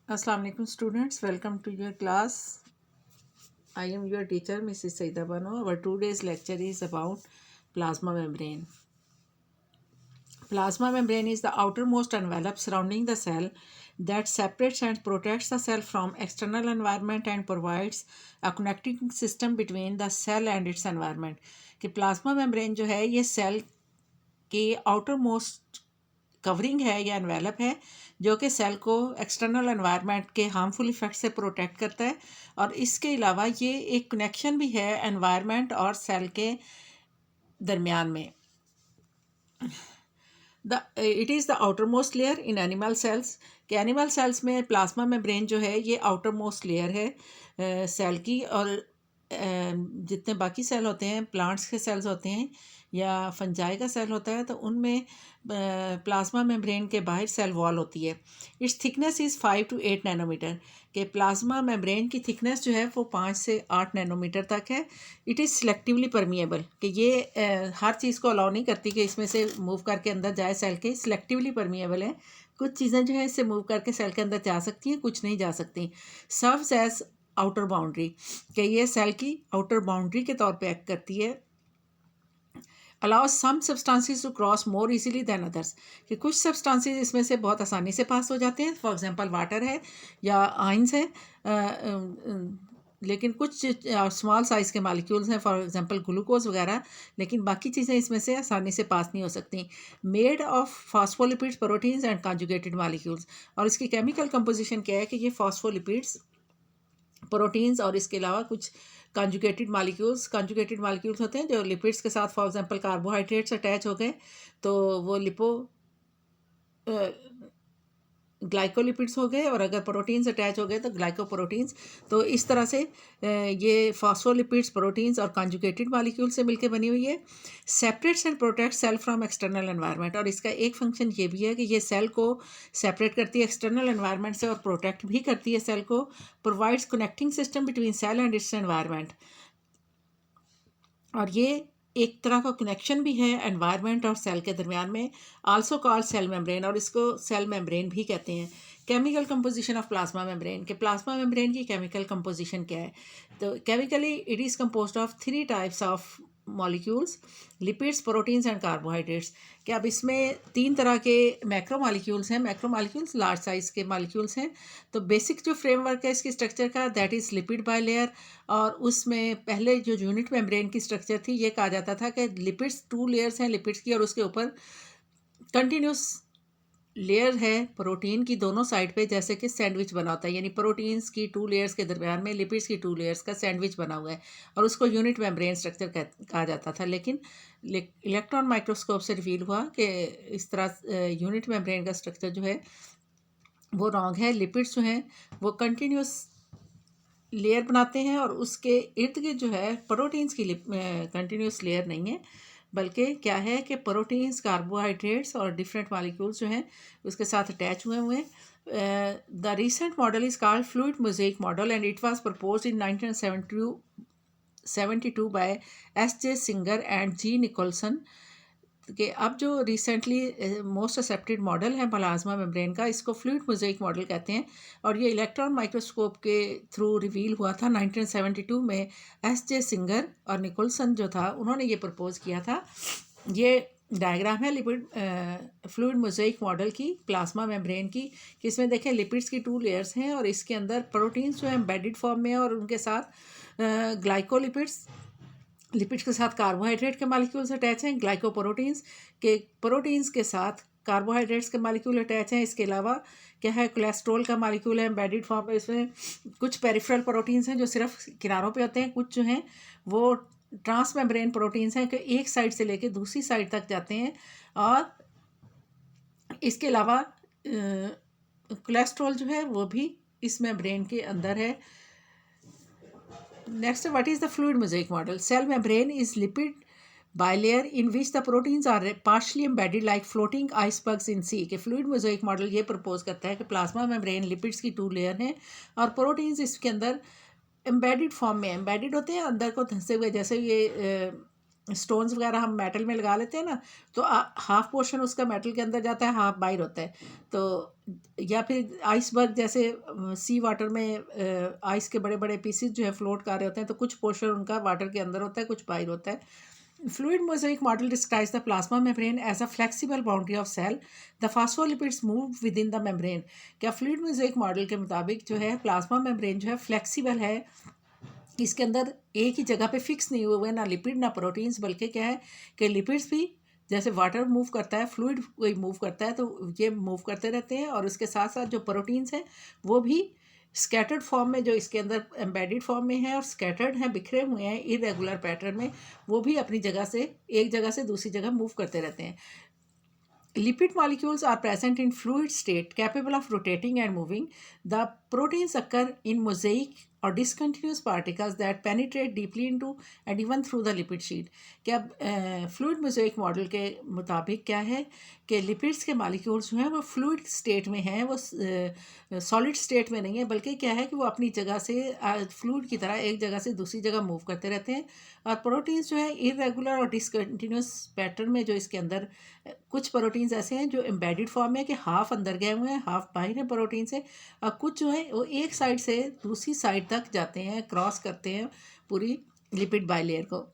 Assalamu alaikum students, welcome to your class. I am your teacher Mrs. Saida Bano. Our today's lecture is about plasma membrane. Plasma membrane is the outermost envelope surrounding the cell that separates and protects the cell from external environment and provides a connecting system between the cell and its environment. कि plasma membrane जो है ये cell के outer most covering है या envelope है जो कि सेल को एक्सटर्नल एनवायरनमेंट के हार्मफुल इफेक्ट से प्रोटेक्ट करता है और इसके अलावा ये एक कनेक्शन भी है एनवायरनमेंट और सेल के दरमियान में it is the outer most layer in animal cells कि एनिमल सेल्स में प्लाज्मा मेम्ब्रेन जो है ये आउटर मोस्ट लेयर है सेल की और जितने बाकी सेल होते हैं प्लांट्स के सेल्स होते हैं या फंजाई का सेल होता है तो उनमें प्लाज्मा मेम्ब्रेन के बाहर सेल वॉल होती है। Its thickness is 5 to 8 nanometre के प्लाज्मा मेम्ब्रेन की थिकनेस जो है वो 5 से 8 नैनोमीटर तक है। इट इज़ सिलेक्टिवली परमिएबल कि ये हर चीज़ को अलाउ नहीं करती कि इसमें से मूव करके अंदर जाए सेल के, सिलेक्टिवली परमिएबल है। कुछ चीज़ें जो है इससे मूव करके सेल के अंदर जा सकती हैं, कुछ नहीं जा सकती। सर्व्स एज आउटर बाउंड्री कि ये सेल की आउटर बाउंड्री के तौर पे एक्ट करती है। Allow some substances to cross more easily than others कि कुछ सब्सटेंसेस इसमें से बहुत आसानी से पास हो जाते हैं। फॉर एग्जांपल वाटर है या आइंस है, लेकिन कुछ स्मॉल साइज़ के मालिक्यूल्स हैं, फॉर एग्जांपल ग्लूकोज वगैरह, लेकिन बाकी चीज़ें इसमें से आसानी से पास नहीं हो सकती। Made of phospholipids, proteins and conjugated molecules और इसकी केमिकल कंपोजिशन क्या है कि ये फॉस्फोलिपिड्स, प्रोटीन्स और इसके अलावा कुछ कंजुगेटेड मालिक्यूल्स होते हैं जो लिपिड्स के साथ, फॉर एग्जांपल कार्बोहाइड्रेट्स अटैच हो गए तो वो ग्लाइकोलिपिड्स हो गए और अगर प्रोटीन्स अटैच हो गए तो ग्लाइकोप्रोटीन्स। तो इस तरह से ये फॉस्फोलिपिड्स, प्रोटीन्स और कॉन्जुगेटेड मालिक्यूल से मिलकर बनी हुई है। Separates and protect cell from external environment और इसका एक फंक्शन ये भी है कि ये सेल को सेपरेट करती है एक्सटर्नल एनवायरनमेंट से और प्रोटेक्ट भी करती है सेल को। Provides connecting system between cell and its environment और ये एक तरह का कनेक्शन भी है एनवायरनमेंट और सेल के दरमियान में। आल्सो कॉल्ड सेल मेम्ब्रेन और इसको सेल मेम्ब्रेन भी कहते हैं। Chemical composition of plasma membrane के प्लाज्मा मेम्ब्रेन की केमिकल कंपोजिशन क्या है तो chemically it is composed of 3 types of molecules, lipids, proteins and carbohydrates. कि अब इसमें 3 तरह के मैक्रो मॉलिक्यूल्स हैं। मैक्रो मॉलिक्यूल्स लार्ज साइज़ के मॉलिक्यूल्स हैं। तो बेसिक जो फ्रेमवर्क है इसकी स्ट्रक्चर का दैट इज़ लिपिड बाइलेयर और उसमें पहले जो यूनिट मेम्ब्रेन की स्ट्रक्चर थी ये कहा जाता था कि लिपिड्स 2 लेयर्स हैं लिपिड्स की और उसके ऊपर कंटिन्यूस लेयर है प्रोटीन की दोनों साइड पे, जैसे कि सैंडविच बना होता है, यानी प्रोटीन्स की 2 लेयर्स के दरमियान में लिपिड्स की 2 लेयर्स का सैंडविच बना हुआ है और उसको यूनिट मेम्ब्रेन स्ट्रक्चर कहा जाता था। लेकिन इलेक्ट्रॉन माइक्रोस्कोप से रिवील हुआ कि इस तरह यूनिट मेम्ब्रेन का स्ट्रक्चर जो है वो रॉन्ग है। लिपिड्स जो हैं वो कंटिन्यूस लेयर बनाते हैं और उसके इर्द गिर्द जो है प्रोटीन्स की कंटिन्यूस लेयर नहीं है, बल्कि क्या है कि प्रोटीन्स, कार्बोहाइड्रेट्स और डिफरेंट मॉलिक्यूल्स जो हैं उसके साथ अटैच हुए हुए हैं। The recent model is called fluid mosaic model and it was proposed in 1972 by S.J. Singer and G Nicolson कि अब जो रिसेंटली मोस्ट एक्सेप्टेड मॉडल है प्लाज्मा मेम्ब्रेन का, इसको फ्लूइड मोज़ेक मॉडल कहते हैं और ये इलेक्ट्रॉन माइक्रोस्कोप के थ्रू रिवील हुआ था 1972 में। S.J. सिंगर और निकोलसन जो था उन्होंने ये प्रपोज किया था। ये डायग्राम है लिपिड फ्लूइड मोज़ेक मॉडल की प्लाज्मा मेम्ब्रेन की कि इसमें देखें लिपिड्स की 2 लेयर्स हैं और इसके अंदर प्रोटीन्स जो है एम्बेडेड फॉर्म में और उनके साथ ग्लाइकोलिपिड्स, लिपिड्स के साथ कार्बोहाइड्रेट के मालिक्यूल्स अटैच हैं। ग्लाइकोप्रोटीन्स के प्रोटीन्स के साथ कार्बोहाइड्रेट्स के मालिक्यूल अटैच हैं। इसके अलावा क्या है, कोलेस्ट्रॉल का मालिक्यूल है एम्बेडेड फॉर्म में। इसमें कुछ पेरिफेरल प्रोटीन्स हैं जो सिर्फ किनारों पे होते हैं, कुछ जो हैं वो ट्रांस मेम्ब्रेन प्रोटीन्स हैं कि एक साइड से लेके दूसरी साइड तक जाते हैं। और इसके अलावा कोलेस्ट्रॉल जो है वो भी इस मेम्ब्रेन के अंदर है। Next, what is the fluid mosaic model? Cell membrane is lipid bilayer in which the proteins are partially embedded like floating icebergs in sea. कि फ्लूइड मोज़ेक मॉडल ये प्रपोज करता है कि प्लाज्मा मेम्ब्रेन लिपिड्स की 2 layer हैं और proteins इसके अंदर एम्बेडेड फॉर्म में एम्बेडेड होते हैं, अंदर को धंसे हुए, जैसे ये स्टोन्स वगैरह हम मेटल में लगा लेते हैं ना, तो हाफ पोर्शन उसका मेटल के अंदर जाता है, हाफ बाहर होता है। तो या फिर आइसबर्ग जैसे सी वाटर में आइस के बड़े बड़े पीसेस जो है फ्लोट कर रहे होते हैं, तो कुछ पोर्शन उनका वाटर के अंदर होता है, कुछ बाहर होता है. Fluid mosaic model describes the plasma membrane as a flexible boundary of cell. The phospholipids move within the membrane. क्या फ्लूइड मोज़ेक मॉडल के मुताबिक जो है प्लाज्मा मेम्ब्रेन जो है फ्लेक्सिबल है, इसके अंदर एक ही जगह पे फिक्स नहीं हुए हुए ना लिपिड ना प्रोटीन्स, बल्कि क्या है कि लिपिड्स भी जैसे वाटर मूव करता है, फ्लूइड कोई मूव करता है, तो ये मूव करते रहते हैं. और उसके साथ साथ जो प्रोटीन्स हैं वो भी स्कैटर्ड फॉर्म में, जो इसके अंदर एम्बेडेड फॉर्म में है और स्कैटर्ड हैं, बिखरे हुए हैं इरेगुलर पैटर्न में, वो भी अपनी जगह से एक जगह से दूसरी जगह मूव करते रहते हैं. Lipid molecules are present in fluid state capable of rotating and moving. The proteins occur in mosaic or discontinuous particles that penetrate deeply into and even through the lipid sheet. क्या fluid mosaic model के मुताबिक क्या है कि lipids के molecules जो हैं वो फ्लूइड स्टेट में हैं, वो सॉलिड स्टेट में नहीं है, बल्कि क्या है कि वो अपनी जगह से फ्लूइड की तरह एक जगह से दूसरी जगह मूव करते रहते हैं. और प्रोटीन्स जो है इरेगुलर और डिसकंटिन्यूस पैटर्न में, जो इसके अंदर कुछ प्रोटीन्स ऐसे हैं जो एम्बेडेड फॉर्म में, कि हाफ अंदर गए हुए हैं हाफ बाहर है प्रोटीन से, और कुछ जो है वो एक साइड से दूसरी साइड तक जाते हैं, क्रॉस करते हैं पूरी लिपिड बाइलेयर को.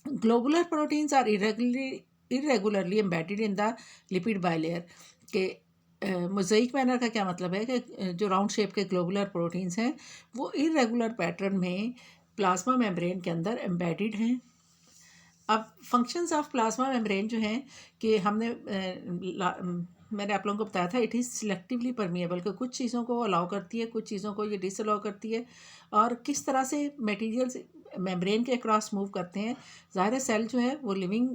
Globular proteins are irregularly embedded in the lipid bilayer. के मोज़ेइक मैनर का क्या मतलब है कि जो राउंड शेप के ग्लोबुलर प्रोटीन्स हैं वो इरेगुलर पैटर्न में प्लाज्मा मेम्ब्रेन के अंदर एम्बेडेड हैं. अब फंक्शंस ऑफ प्लाज्मा मेम्ब्रेन जो हैं कि मैंने आप लोगों को बताया था, इट इज़ सिलेक्टिवली परमिएबल, कि कुछ चीज़ों को अलाउ करती है, कुछ चीज़ों को ये डिसअलाउ करती है. और किस तरह से मटेरियल्स मेम्ब्रेन के क्रॉस मूव करते हैं. ज़ाहिर है सेल जो है वो लिविंग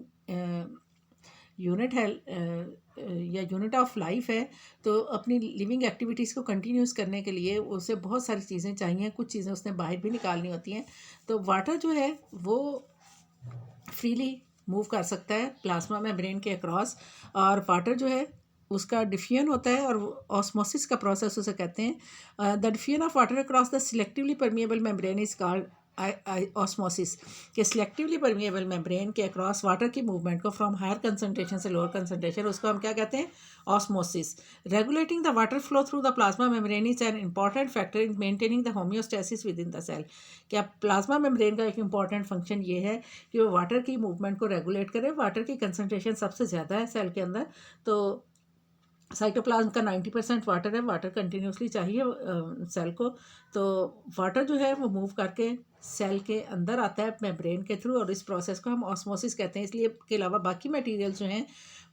यूनिट है या यूनिट ऑफ लाइफ है, तो अपनी लिविंग एक्टिविटीज़ को कंटिन्यूस करने के लिए उसे बहुत सारी चीज़ें चाहिए, कुछ चीज़ें उसने बाहर भी निकालनी होती हैं. तो वाटर जो है वो फ्रीली मूव कर सकता है प्लाज्मा मेम्ब्रेन के अक्रॉस. और वाटर जो है उसका डिफ्यूजन होता है, और ऑस्मोसिस का प्रोसेस उसे कहते हैं. The diffusion of water across the selectively permeable membrane is called osmosis. के सिलेक्टिवली परमिएबल मेम्ब्रेन के अक्रॉस वाटर की मूवमेंट को फ्रॉम हायर कंसनट्रेशन से लोअर कंसनट्रेशन, उसको हम क्या कहते हैं, osmosis. Regulating the water flow through the plasma membrane is an important factor in maintaining the homeostasis within the cell. क्या प्लाज्मा मेम्ब्रेन का एक इंपॉर्टेंट फंक्शन ये है कि वो वाटर की मूवमेंट को रेगुलेट करे. वाटर की कंसनट्रेशन सबसे ज़्यादा है सेल के अंदर, तो साइटोप्लाज्म का 90% वाटर है. वाटर कंटिन्यूसली चाहिए सेल को. तो वाटर जो है वो मूव करके सेल के अंदर आता है मेम्ब्रेन के थ्रू, और इस प्रोसेस को हम ऑस्मोसिस कहते हैं. इसलिए के अलावा बाकी मटेरियल्स जो हैं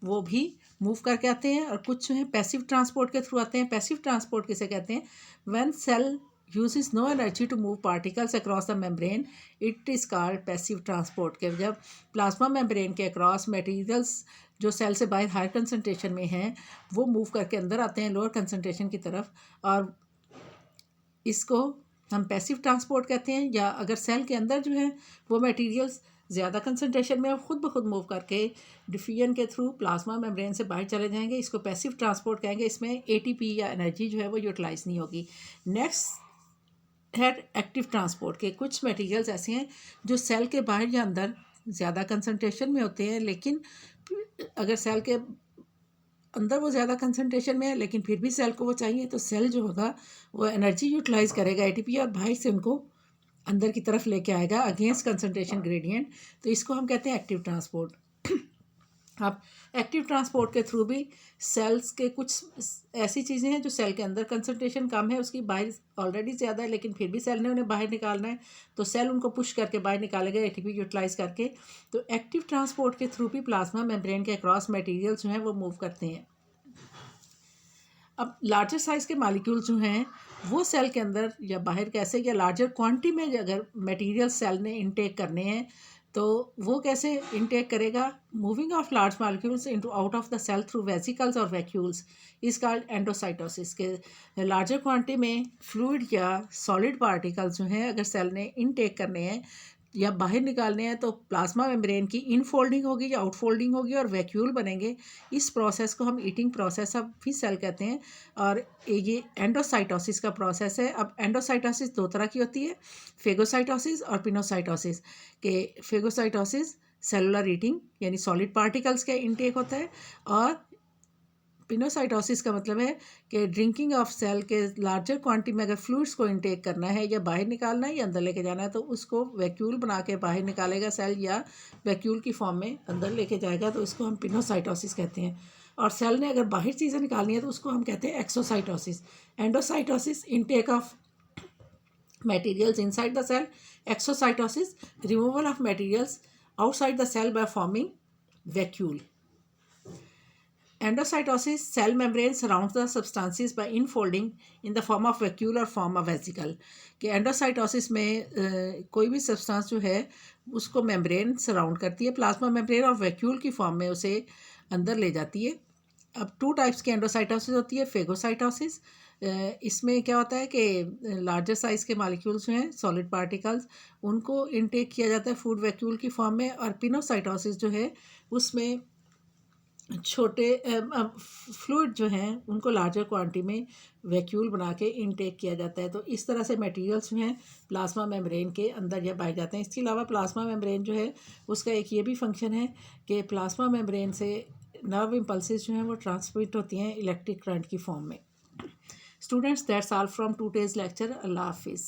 वो भी मूव करके आते हैं, और कुछ जो है पैसिव ट्रांसपोर्ट के थ्रू आते हैं. पैसिव ट्रांसपोर्ट किसे कहते हैं, when cell uses no energy to move particles across the membrane, it is called passive transport. के जब प्लाज्मा मेम्ब्रेन के अक्रॉस मटेरियल्स जो सेल से बाहर हाई कंसनट्रेशन में हैं वो मूव करके अंदर आते हैं लोअर कंसनट्रेशन की तरफ, और इसको हम पैसिव ट्रांसपोर्ट कहते हैं. या अगर सेल के अंदर जो है वो मटेरियल्स ज़्यादा कंसनट्रेशन में खुद ब खुद मूव करके डिफ्यूजन के थ्रू प्लाज्मा मेम्ब्रेन से बाहर चले जाएंगे, इसको पैसिव ट्रांसपोर्ट कहेंगे. इसमें एटीपी या एनर्जी जो है वो यूटिलाइज नहीं होगी. नेक्स्ट है एक्टिव ट्रांसपोर्ट. के कुछ मटेरियल्स ऐसे हैं जो सेल के बाहर या अंदर ज़्यादा कंसनट्रेशन में होते हैं, लेकिन अगर सेल के अंदर वो ज़्यादा कंसनट्रेशन में है लेकिन फिर भी सेल को वो चाहिए, तो सेल जो होगा वो एनर्जी यूटिलाइज करेगा एटीपी, और बाहर से उनको अंदर की तरफ लेके आएगा अगेंस्ट कंसनट्रेशन ग्रेडियंट. तो इसको हम कहते हैं एक्टिव ट्रांसपोर्ट. अब एक्टिव ट्रांसपोर्ट के थ्रू भी सेल्स के कुछ ऐसी चीज़ें हैं जो सेल के अंदर कंसनट्रेशन कम है, उसकी बाहर ऑलरेडी ज़्यादा है, लेकिन फिर भी सेल ने उन्हें बाहर निकालना है, तो सेल उनको पुश करके बाहर निकालेगा एटीपी यूटिलाइज करके. तो एक्टिव ट्रांसपोर्ट के थ्रू भी प्लाज्मा मेम्ब्रेन के अक्रॉस मटेरियल जो हैं वो मूव करते हैं. अब लार्जर साइज़ के मॉलिक्यूल्स जो हैं वो सेल के अंदर या बाहर कैसे, या लार्जर क्वांटिटी में अगर मटेरियल सेल ने इनटेक करने हैं तो वो कैसे इनटेक करेगा. Moving of large molecules into out of the cell through vesicles और वैक्यूल्स इज कॉल्ड एंडोसाइटोसिस. के लार्जर क्वांटिटी में फ्लूइड या सॉलिड पार्टिकल्स जो हैं अगर सेल ने इनटेक करने हैं या बाहर निकालने हैं, तो प्लाज्मा मेम्ब्रेन की इनफोल्डिंग होगी या आउटफोल्डिंग होगी और वैक्यूल बनेंगे. इस प्रोसेस को हम ईटिंग प्रोसेस ऑफ भी सेल कहते हैं, और ये एंडोसाइटोसिस का प्रोसेस है. अब एंडोसाइटोसिस दो तरह की होती है, फेगोसाइटोसिस और पिनोसाइटोसिस. के फेगोसाइटोसिस सेलुलर ईटिंग यानी सॉलिड पार्टिकल्स का इनटेक होता है, और पिनोसाइटोसिस का मतलब है कि ड्रिंकिंग ऑफ सेल के लार्जर क्वांटिटी में अगर फ्लूइड्स को इनटेक करना है या बाहर निकालना है या अंदर लेके जाना है तो उसको वैक्यूल बना के बाहर निकालेगा सेल, या वैक्यूल की फॉर्म में अंदर लेके जाएगा, तो इसको हम पिनोसाइटोसिस कहते हैं। और सेल ने अगर बाहर चीज़ें निकालनी है तो उसको हम कहते हैं exocytosis. Endocytosis intake of materials inside the cell. Exocytosis removal of materials outside the cell by forming vacuole. Endocytosis cell membrane surrounds the substances by infolding in the form of vacuole or form of vesicle. कि endocytosis में कोई भी substance जो है उसको membrane surround करती है, plasma membrane, और वैक्यूल की फॉर्म में उसे अंदर ले जाती है। अब 2 टाइप्स की एंडोसाइटोसिस होती है। फेगोसाइटोसिस, इसमें क्या होता है कि लार्जर साइज़ के मॉलिक्यूल्स जो हैं सॉलिड पार्टिकल्स उनको इनटेक किया जाता है फूड वैक्यूल की फॉर्म में। और पिनोसाइटोसिस जो है उसमें छोटे फ्लूइड जो हैं उनको लार्जर क्वांटिटी में वैक्यूल बना के इनटेक किया जाता है। तो इस तरह से मटेरियल्स जो हैं प्लाज्मा मेम्ब्रेन के अंदर या पाए जाते हैं। इसके अलावा प्लाज्मा मेम्ब्रेन जो है उसका एक ये भी फंक्शन है कि प्लाज्मा मेम्ब्रेन से नर्व इम्पल्सेस जो हैं वो ट्रांसमिट होती हैं इलेक्ट्रिक करंट की फॉर्म में। Students, that's all from today's lecture. अल्लाह हाफिज़।